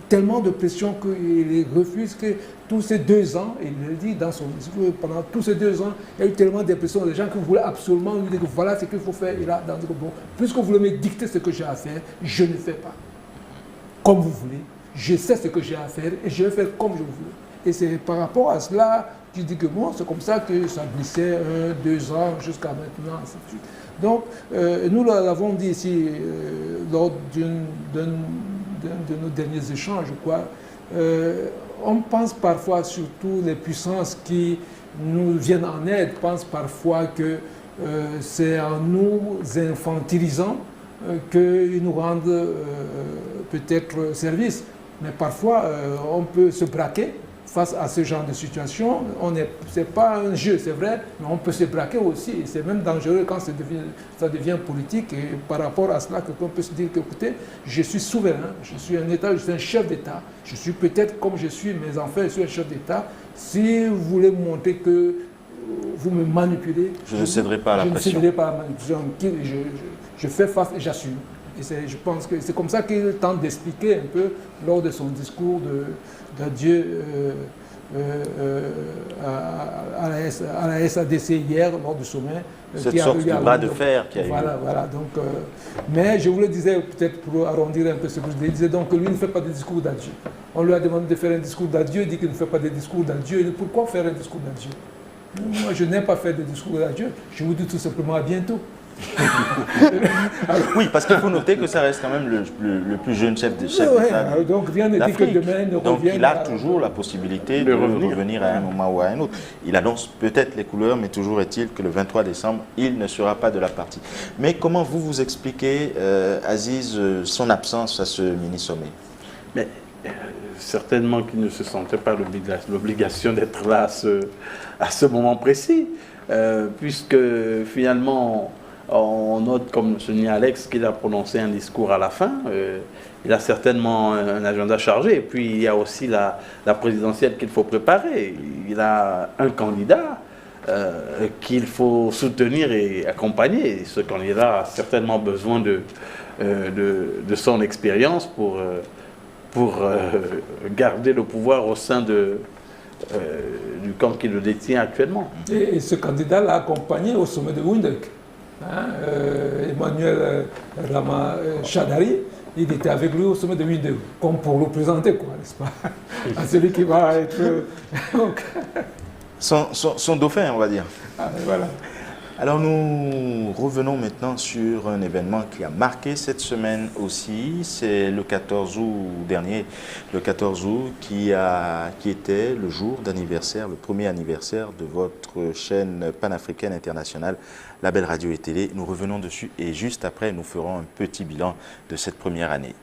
Tellement de pression qu'il refuse que tous ces 2 ans, et il le dit dans son discours, pendant tous ces 2 ans, il y a eu tellement de pression des gens qui voulaient absolument lui dire que voilà ce qu'il faut faire. Il a dit bon, puisque vous voulez me dicter ce que j'ai à faire, je ne fais pas. Comme vous voulez. Je sais ce que j'ai à faire et je vais faire comme je veux. Et c'est par rapport à cela qu'il dit que bon, c'est comme ça que ça glissait 1, 2 ans jusqu'à maintenant, ainsi de suite. Donc, nous l'avons dit ici lors d'un de nos derniers échanges, je crois. On pense parfois, surtout les puissances qui nous viennent en aide, pensent parfois que c'est en nous infantilisant qu'ils nous rendent peut-être service. Mais parfois, on peut se braquer face à ce genre de situation. Ce n'est pas un jeu, c'est vrai, mais on peut se braquer aussi. Et c'est même dangereux quand ça devient politique. Et par rapport à cela, quelqu'un peut se dire que, écoutez, je suis souverain, je suis un État, je suis un chef d'État. Je suis peut-être comme je suis mes enfants, je suis un chef d'État. Si vous voulez me montrer que vous me manipulez, je ne céderai pas à la pression. Je ne céderai pas à la manipulation. Je fais face et j'assume. Et je pense que c'est comme ça qu'il tente d'expliquer un peu lors de son discours d'adieu à la SADC hier, lors du sommet. Cette sorte de bras de fer qui a eu. Voilà. Donc, mais je vous le disais, peut-être pour arrondir un peu ce que je disais, donc lui ne fait pas de discours d'adieu. On lui a demandé de faire un discours d'adieu, il dit qu'il ne fait pas de discours d'adieu. Il dit pourquoi faire un discours d'adieu? Moi, je n'aime pas faire de discours d'adieu. Je vous dis tout simplement à bientôt. Oui, parce qu'il faut noter que ça reste quand même le plus jeune chef d'État donc rien ne dit que demain ne donc il a toujours la possibilité de revenir à un moment ou à un autre. Il annonce peut-être les couleurs, mais toujours est-il que le 23 décembre, il ne sera pas de la partie. Mais comment vous expliquez, Aziz, son absence à ce mini-sommet? Mais certainement qu'il ne se sentait pas l'obligation d'être là à ce moment précis, puisque finalement... On note, comme le soulignait Alex, qu'il a prononcé un discours à la fin. Il a certainement un agenda chargé. Et puis, il y a aussi la présidentielle qu'il faut préparer. Il a un candidat qu'il faut soutenir et accompagner. Et ce candidat a certainement besoin de son expérience pour garder le pouvoir au sein du camp qui le détient actuellement. Et ce candidat l'a accompagné au sommet de Windhoek. Emmanuel Rama Chadari, il était avec lui au sommet de Windhoek, comme pour le présenter, quoi, n'est-ce pas? À celui qui va être... son dauphin, on va dire. Ah, voilà. Alors nous revenons maintenant sur un événement qui a marqué cette semaine aussi. C'est le 14 août dernier, le 14 août qui était le jour d'anniversaire, le premier anniversaire de votre chaîne panafricaine internationale, La Belle Radio et Télé. Nous revenons dessus et juste après, nous ferons un petit bilan de cette première année.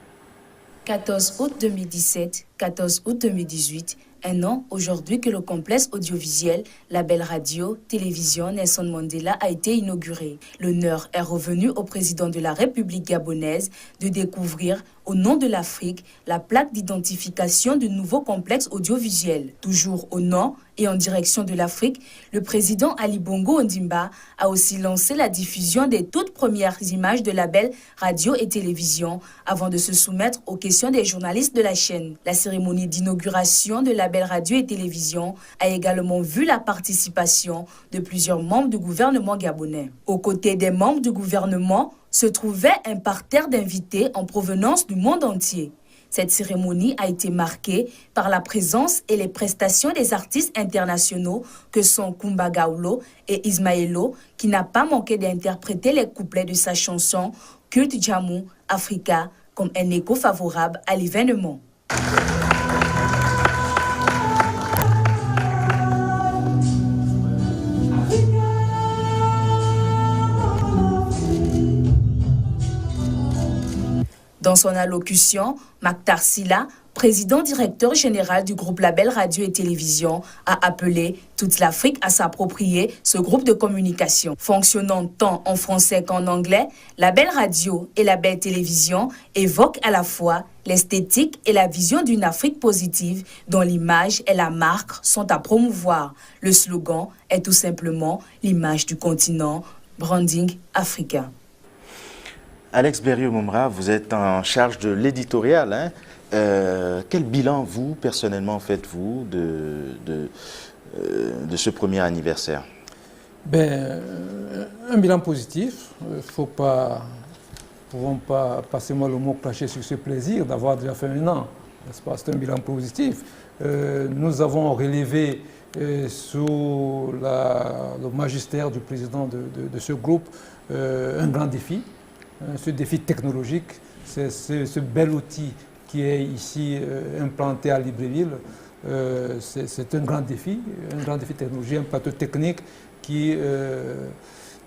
14 août 2017, 14 août 2018, un an aujourd'hui que le complexe audiovisuel La Belle Radio, Télévision Nelson Mandela a été inauguré. L'honneur est revenu au président de la République gabonaise de découvrir, au nom de l'Afrique, la plaque d'identification du nouveau complexe audiovisuel. Toujours au nom et en direction de l'Afrique, le président Ali Bongo Ondimba a aussi lancé la diffusion des toutes premières images de La Belle Radio et Télévision avant de se soumettre aux questions des journalistes de la chaîne. La cérémonie d'inauguration de La Belle Radio et Télévision a également vu la participation de plusieurs membres du gouvernement gabonais. Aux côtés des membres du gouvernement se trouvait un parterre d'invités en provenance du monde entier. Cette cérémonie a été marquée par la présence et les prestations des artistes internationaux que sont Kumba Gawlo et Ismaëlo, qui n'a pas manqué d'interpréter les couplets de sa chanson Culte Jamou Africa comme un écho favorable à l'événement. Dans son allocution, Mactar Silla, président directeur général du groupe La Belle Radio et Télévision, a appelé toute l'Afrique à s'approprier ce groupe de communication. Fonctionnant tant en français qu'en anglais, La Belle Radio et La Belle Télévision évoquent à la fois l'esthétique et la vision d'une Afrique positive dont l'image et la marque sont à promouvoir. Le slogan est tout simplement l'image du continent, branding africain. Alex Berriot-Momra, vous êtes en charge de l'éditorial. Hein? Quel bilan, vous, personnellement, faites-vous de ce premier anniversaire? Un bilan positif. Il ne pouvons pas passer moi le mot cracher sur ce plaisir d'avoir déjà fait un an. C'est un bilan positif. Nous avons relevé sous le magistère du président de ce groupe un grand défi. Ce défi technologique, c'est ce bel outil qui est ici implanté à Libreville. C'est un grand défi technologique, un plateau technique qui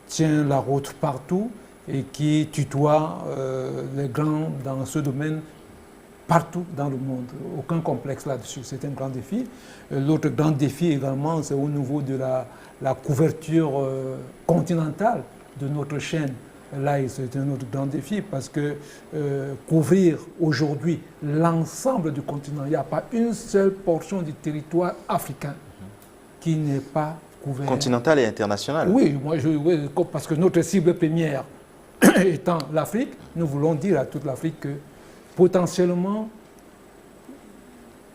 tient la route partout et qui tutoie les grands dans ce domaine partout dans le monde. Aucun complexe là-dessus, c'est un grand défi. L'autre grand défi également, c'est au niveau de la couverture continentale de notre chaîne. Là, c'est un autre grand défi parce que couvrir aujourd'hui l'ensemble du continent, il n'y a pas une seule portion du territoire africain qui n'est pas couvert. Continental et international. Oui, parce que notre cible première étant l'Afrique, nous voulons dire à toute l'Afrique que potentiellement,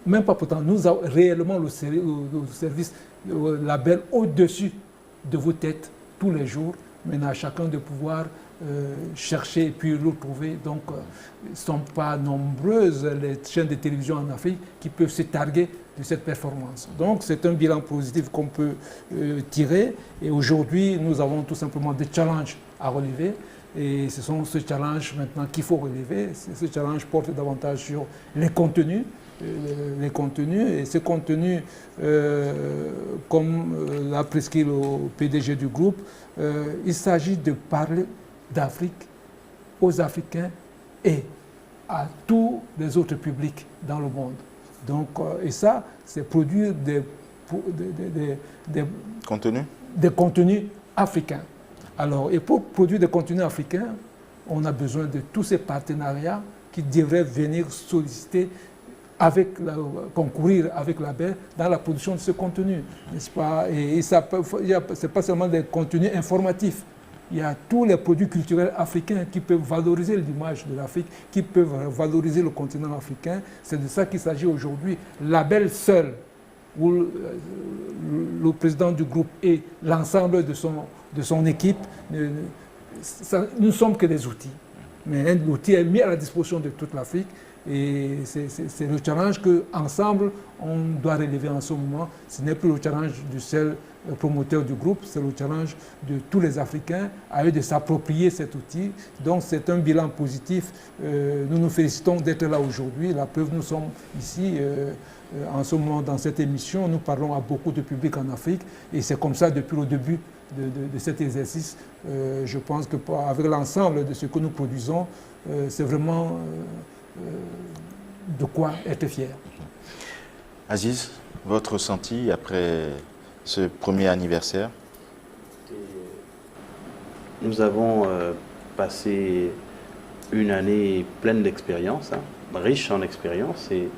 même pas potentiellement, nous avons réellement le service label au-dessus de vos têtes tous les jours. Maintenant, à chacun de pouvoir chercher et puis le trouver. Donc, il ne sont pas nombreuses les chaînes de télévision en Afrique qui peuvent se targuer de cette performance. Donc, c'est un bilan positif qu'on peut tirer. Et aujourd'hui, nous avons tout simplement des challenges à relever. Et ce sont ces challenges maintenant qu'il faut relever. Ce challenge porte davantage sur les contenus. Et ces contenus, comme l'a prescrit le PDG du groupe, il s'agit de parler d'Afrique aux Africains et à tous les autres publics dans le monde. Donc, et ça, c'est produire des contenus africains. Alors, et pour produire des contenus africains, on a besoin de tous ces partenariats qui devraient venir solliciter concourir avec la BER dans la production de ce contenu, n'est-ce pas? Et ce n'est pas seulement des contenus informatifs. Il y a tous les produits culturels africains qui peuvent valoriser l'image de l'Afrique, qui peuvent valoriser le continent africain. C'est de ça qu'il s'agit aujourd'hui. La BER seule, où le président du groupe et l'ensemble de son équipe, nous ne sommes que des outils. Mais l'outil est mis à la disposition de toute l'Afrique. Et c'est le challenge qu'ensemble, on doit relever en ce moment. Ce n'est plus le challenge du seul promoteur du groupe, c'est le challenge de tous les Africains à eux de s'approprier cet outil. Donc c'est un bilan positif. Nous nous félicitons d'être là aujourd'hui. La preuve, nous sommes ici en ce moment dans cette émission. Nous parlons à beaucoup de publics en Afrique et c'est comme ça depuis le début de cet exercice. Je pense qu'avec l'ensemble de ce que nous produisons, c'est vraiment de quoi être fier. Aziz, votre ressenti après ce premier anniversaire? Nous avons passé une année pleine d'expérience, riche en expérience, et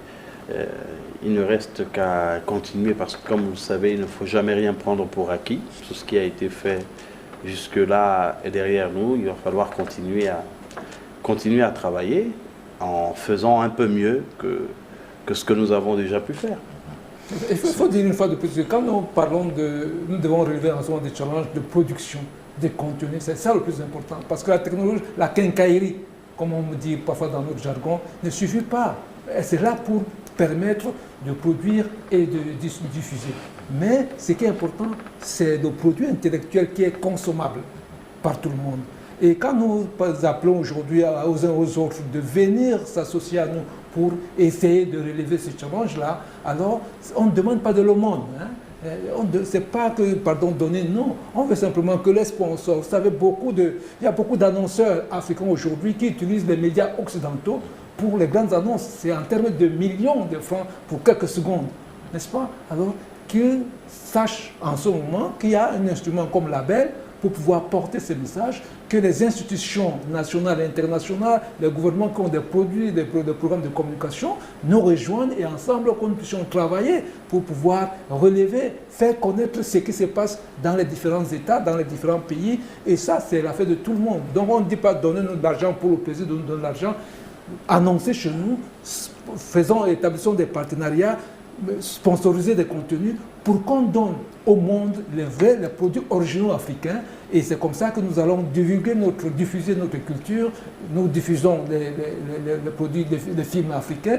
il ne reste qu'à continuer parce que, comme vous le savez, il ne faut jamais rien prendre pour acquis. Tout ce qui a été fait jusque-là est derrière nous. Il va falloir continuer à travailler en faisant un peu mieux que ce que nous avons déjà pu faire. Il faut dire une fois de plus que quand nous parlons nous devons relever en ce moment des challenges de production des contenus, c'est ça le plus important. Parce que la technologie, la quincaillerie, comme on me dit parfois dans notre jargon, ne suffit pas. C'est là pour permettre de produire et de diffuser. Mais ce qui est important, c'est le produit intellectuel qui est consommable par tout le monde. Et quand nous appelons aujourd'hui aux uns aux autres de venir s'associer à nous pour essayer de relever ce challenge-là, alors on ne demande pas de l'aumône. C'est pas que, donner, non. On veut simplement que les sponsors, vous savez, il y a beaucoup d'annonceurs africains aujourd'hui qui utilisent les médias occidentaux pour les grandes annonces. C'est en termes de millions de francs pour quelques secondes, n'est-ce pas? Alors qu'ils sachent en ce moment qu'il y a un instrument comme Label pour pouvoir porter ces messages, que les institutions nationales et internationales, les gouvernements qui ont des produits, des programmes de communication, nous rejoignent et ensemble, que nous puissions travailler pour pouvoir relever, faire connaître ce qui se passe dans les différents États, dans les différents pays. Et ça, c'est l'affaire de tout le monde. Donc on ne dit pas donner de l'argent pour le plaisir de nous donner de l'argent. Annoncer chez nous, établissons des partenariats, sponsoriser des contenus pour qu'on donne au monde les produits originaux africains. Et c'est comme ça que nous allons diffuser notre culture. Nous diffusons les produits, les films africains,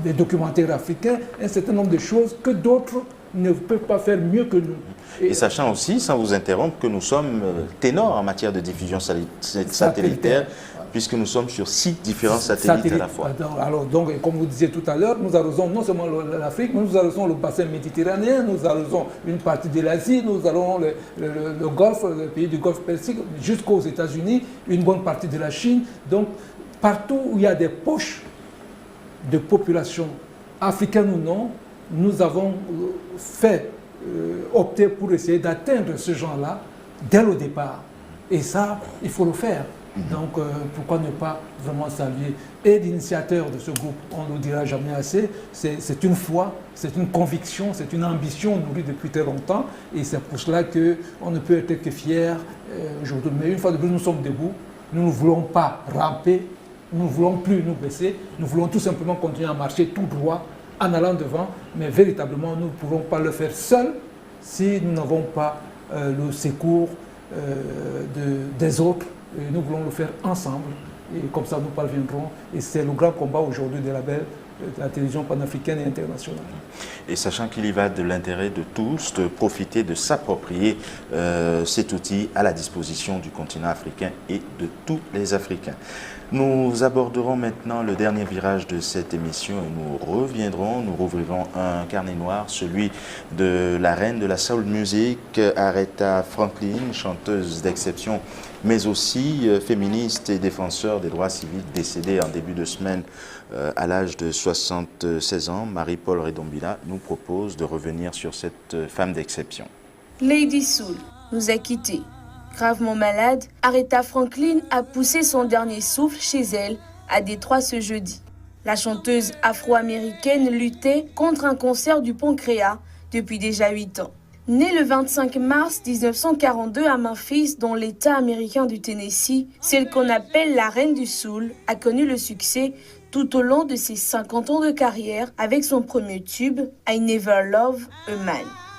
les documentaires africains, un certain nombre de choses que d'autres ne peuvent pas faire mieux que nous. Et sachant aussi, sans vous interrompre, que nous sommes ténors en matière de diffusion satellitaire, puisque nous sommes sur 6 différents satellites à la fois. Alors, donc, comme vous disiez tout à l'heure, nous arrosons non seulement l'Afrique, mais nous arrosons le bassin méditerranéen, nous arrosons une partie de l'Asie, nous allons le Golfe, le pays du Golfe Persique, jusqu'aux États-Unis, une bonne partie de la Chine. Donc, partout où il y a des poches de population africaine ou non, nous avons opté pour essayer d'atteindre ce genre-là dès le départ. Et ça, il faut le faire. Donc, pourquoi ne pas vraiment saluer et l'initiateur de ce groupe, on ne le dira jamais assez, c'est une foi, c'est une conviction, c'est une ambition nourrie depuis très longtemps et c'est pour cela qu'on ne peut être que fier aujourd'hui. Mais une fois de plus, nous sommes debout, nous ne voulons pas ramper, nous ne voulons plus nous baisser, nous voulons tout simplement continuer à marcher tout droit en allant devant, mais véritablement, nous ne pourrons pas le faire seuls si nous n'avons pas le secours des autres. Et nous voulons le faire ensemble et comme ça nous parviendrons. Et c'est le grand combat aujourd'hui de la télévision panafricaine et internationale. Et sachant qu'il y va de l'intérêt de tous de profiter, de s'approprier cet outil à la disposition du continent africain et de tous les Africains. Nous aborderons maintenant le dernier virage de cette émission et nous reviendrons, nous rouvrirons un carnet noir, celui de la reine de la soul music, Aretha Franklin, chanteuse d'exception, mais aussi féministe et défenseur des droits civiques, décédée en début de semaine à l'âge de 76 ans. Marie-Paul Redombila nous propose de revenir sur cette femme d'exception. Lady Soul nous a quittés. Gravement malade, Aretha Franklin a poussé son dernier souffle chez elle à Détroit ce jeudi. La chanteuse afro-américaine luttait contre un cancer du pancréas depuis déjà 8 ans. Née le 25 mars 1942 à Memphis, dans l'État américain du Tennessee, celle qu'on appelle la reine du soul a connu le succès tout au long de ses 50 ans de carrière avec son premier tube « I Never Love a Man »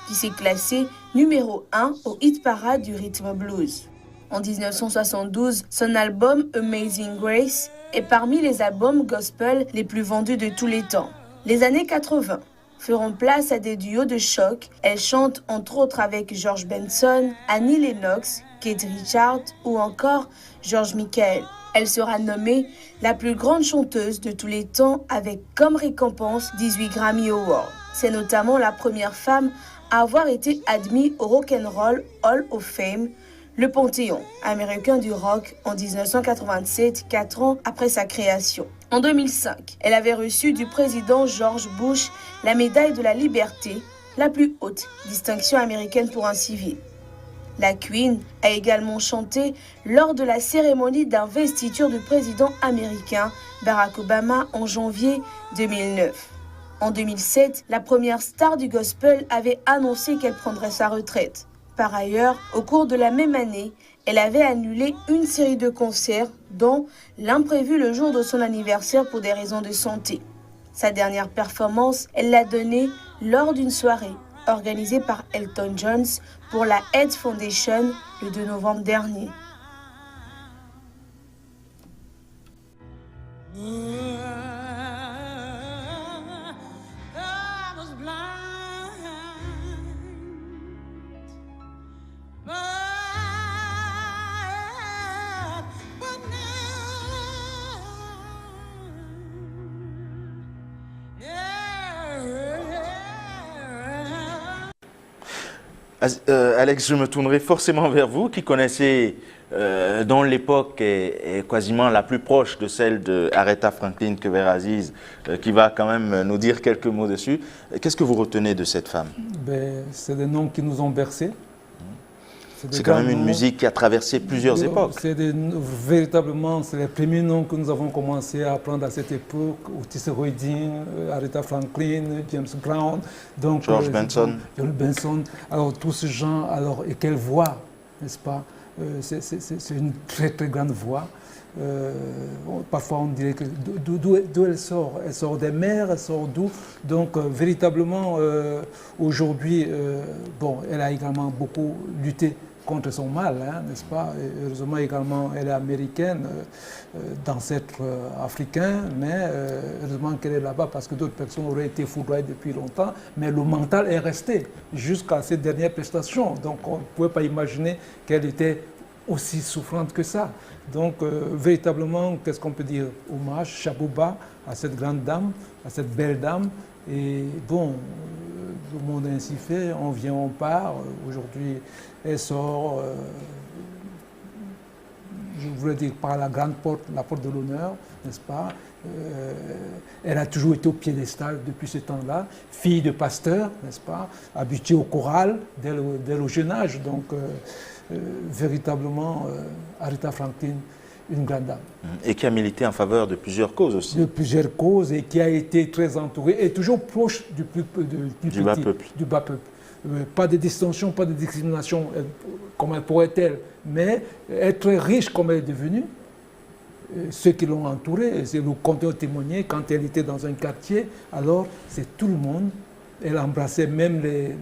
qui s'est classé numéro 1 au hit parade du rythme blues. En 1972, son album Amazing Grace est parmi les albums gospel les plus vendus de tous les temps. Les années 80 feront place à des duos de choc. Elle chante entre autres avec George Benson, Annie Lennox, Keith Richards ou encore George Michael. Elle sera nommée la plus grande chanteuse de tous les temps avec comme récompense 18 Grammy Awards. C'est notamment la première femme à avoir été admise au Rock'n'Roll Hall of Fame, le Panthéon américain du rock, en 1987, 4 ans après sa création. En 2005, elle avait reçu du président George Bush la médaille de la liberté, la plus haute distinction américaine pour un civil. La Queen a également chanté lors de la cérémonie d'investiture du président américain Barack Obama en janvier 2009. En 2007, la première star du gospel avait annoncé qu'elle prendrait sa retraite. Par ailleurs, au cours de la même année, elle avait annulé une série de concerts, dont l'imprévu le jour de son anniversaire pour des raisons de santé. Sa dernière performance, elle l'a donnée lors d'une soirée organisée par Elton John pour la AIDS Foundation le 2 novembre dernier. Alex, je me tournerai forcément vers vous, qui connaissez, dont l'époque est quasiment la plus proche de celle de Aretha Franklin que vers Aziz, qui va quand même nous dire quelques mots dessus. Qu'est-ce que vous retenez de cette femme? C'est des noms qui nous ont bercés. C'est quand même une musique qui a traversé plusieurs époques. Véritablement, c'est les premiers noms que nous avons commencé à apprendre à cette époque. Otis Redding, Aretha Franklin, James Brown, donc, George Benson. George Benson. Alors tous ces gens, alors, et quelle voix, n'est-ce pas? C'est une très très grande voix. Parfois on dirait que d'où elle sort? Elle sort des mers, elle sort d'où? Donc véritablement aujourd'hui, bon, elle a également beaucoup lutté contre son mal, hein, n'est-ce pas? Et heureusement également, elle est américaine, d'ancêtre africain, mais heureusement qu'elle est là-bas parce que d'autres personnes auraient été foudroyées depuis longtemps, mais le mental est resté jusqu'à ses dernières prestations. Donc on ne pouvait pas imaginer qu'elle était aussi souffrante que ça. Donc véritablement, qu'est-ce qu'on peut dire? Hommage, chapeau bas à cette grande dame, à cette belle dame. Et bon, le monde est ainsi fait, on vient, on part. Aujourd'hui, elle sort, je voulais dire par la grande porte, la porte de l'honneur, n'est-ce pas? Elle a toujours été au piédestal depuis ce temps-là, fille de pasteur, n'est-ce pas? Habituée au choral dès le jeune âge. Donc véritablement, Aretha Franklin, une grande dame. Et qui a milité en faveur de plusieurs causes aussi. De plusieurs causes et qui a été très entourée et toujours proche du bas peuple. Du bas peuple. Pas de distinction, pas de discrimination, comme elle pourrait-elle, mais être très riche comme elle est devenue. Ceux qui l'ont entourée, c'est le continuent à témoigner, quand elle était dans un quartier, alors c'est tout le monde. Elle embrassait même les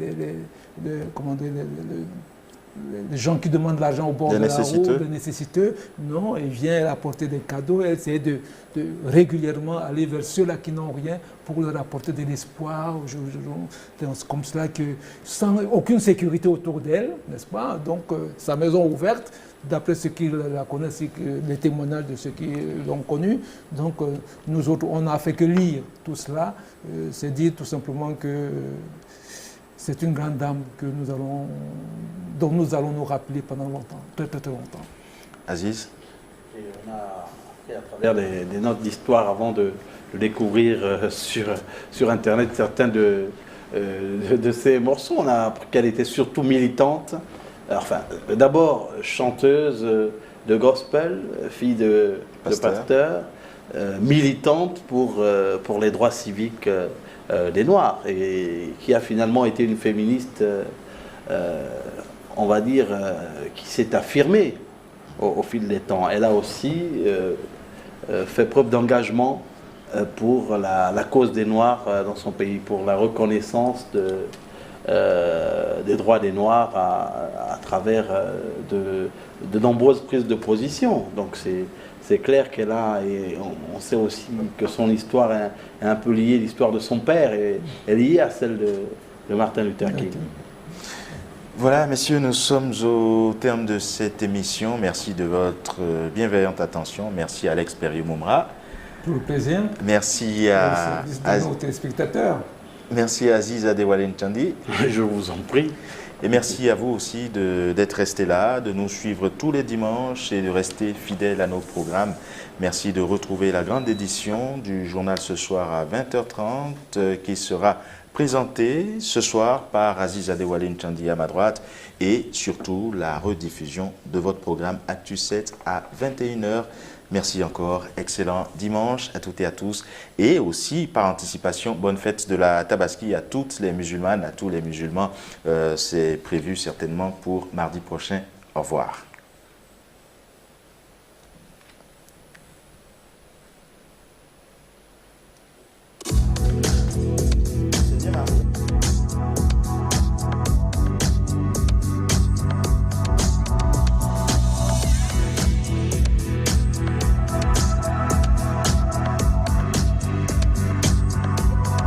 gens qui demandent l'argent au bord de la route, les nécessiteux. Non, elle vient apporter des cadeaux, elle essaie de régulièrement aller vers ceux-là qui n'ont rien pour leur apporter de l'espoir. C'est comme cela que, sans aucune sécurité autour d'elle, n'est-ce pas? Donc, sa maison ouverte, d'après ceux qui la connaissent, les témoignages de ceux qui l'ont connue. Donc, nous autres, on n'a fait que lire tout cela. C'est dire tout simplement que c'est une grande dame dont nous allons nous rappeler pendant longtemps, très très très longtemps. Aziz? Et on a fait à travers des notes d'histoire avant de découvrir sur Internet certains de ces morceaux. On a appris qu'elle était surtout militante. Enfin, d'abord chanteuse de gospel, fille de pasteur, militante pour les droits civiques des Noirs, et qui a finalement été une féministe, on va dire, qui s'est affirmée au fil des temps. Elle a aussi fait preuve d'engagement pour la cause des Noirs dans son pays, pour la reconnaissance des droits des Noirs à travers de nombreuses prises de position. Donc c'est clair qu'elle a, et on sait aussi que son histoire est un peu liée, l'histoire de son père est liée à celle de Martin Luther King. Voilà, messieurs, nous sommes au terme de cette émission. Merci de votre bienveillante attention. Merci à Alex Perriou-Moumra. Tout le plaisir. Merci à nos téléspectateurs. Merci à Aziz Adewale Nchandi. Je vous en prie. Et merci à vous aussi d'être restés là, de nous suivre tous les dimanches et de rester fidèles à nos programmes. Merci de retrouver la grande édition du journal ce soir à 20h30 qui sera présentée ce soir par Aziz Adewale Nchandi à ma droite et surtout la rediffusion de votre programme Actu 7 à 21h. Merci encore, excellent dimanche à toutes et à tous. Et aussi, par anticipation, bonne fête de la Tabaski à toutes les musulmanes, à tous les musulmans. C'est prévu certainement pour mardi prochain. Au revoir.